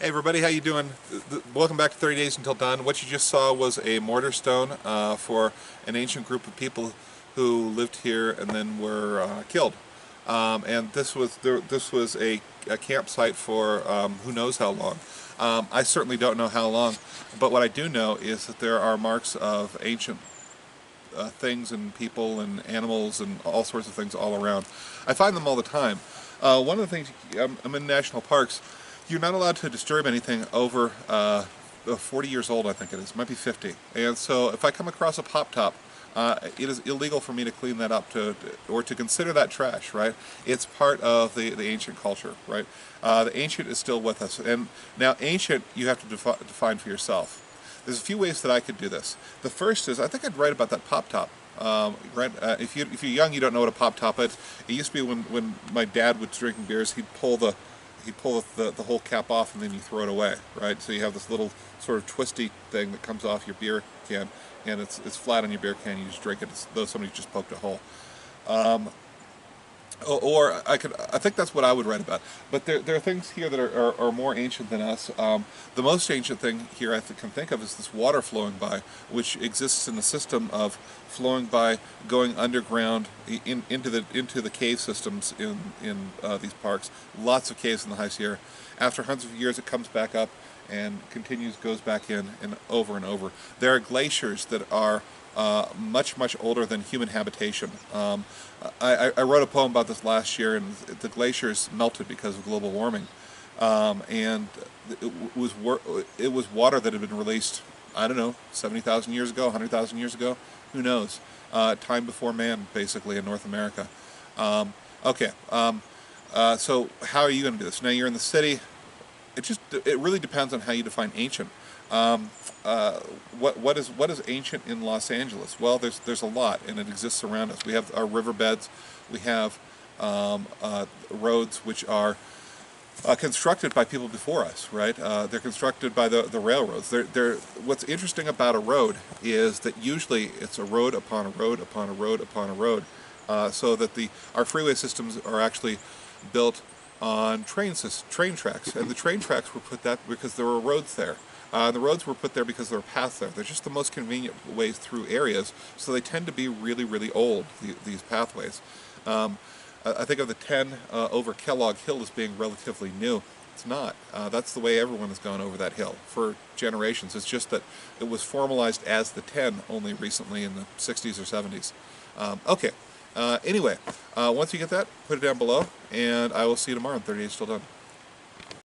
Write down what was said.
Hey everybody, how you doing? Welcome back to 30 Days Until Dawn. What you just saw was a mortar stone for an ancient group of people who lived here and then were killed. And this was a campsite for who knows how long. I certainly don't know how long, but what I do know is that there are marks of ancient things and people and animals and all sorts of things all around. I find them all the time. One of the things, I'm in national parks. You're not allowed to disturb anything over 40 years old, I think it is. It might be 50. And so if I come across a pop top, it is illegal for me to clean that up or to consider that trash, right? It's part of the ancient culture, right? The ancient is still with us. And now ancient, you have to define for yourself. There's a few ways that I could do this. The first is, I think I'd write about that pop top. If you're young, you don't know what a pop top is. It used to be when my dad was drinking beers, he'd pull the whole cap off and then you throw it away, right? So you have this little sort of twisty thing that comes off your beer can, and it's flat on your beer can. You just drink it as though somebody just poked a hole. Or I think that's what I would write about. But there are things here that are more ancient than us. The most ancient thing here I can think of is this water flowing by, which exists in the system of flowing by, going underground into the cave systems in these parks. Lots of caves in the High Sierra. After hundreds of years, it comes back up and goes back in and over. There are glaciers that are much older than human habitation. I wrote a poem about this last year, and the glaciers melted because of global warming, and it was water that had been released, I don't know, 70,000 years ago, 100,000 years ago, who knows? Time before man, basically, in North America. Okay, so how are you going to do this? Now you're in the city. It really depends on how you define ancient. What is ancient in Los Angeles? Well, there's a lot, and it exists around us. We have our riverbeds. We have roads which are constructed by people before us, right? They're constructed by the railroads. What's interesting about a road is that usually it's a road upon a road upon a road upon a road, so that our freeway systems are actually built on train tracks, and the train tracks were put there because there were roads there. The roads were put there because there were paths there. They're just the most convenient ways through areas, so they tend to be really old, these pathways. I think of the 10 over Kellogg Hill as being relatively new. It's not. That's the way everyone has gone over that hill for generations. It's just that it was formalized as the 10 only recently in the 60s or 70s. Okay. Anyway, once you get that, put it down below, and I will see you tomorrow on 30 Days Till Done.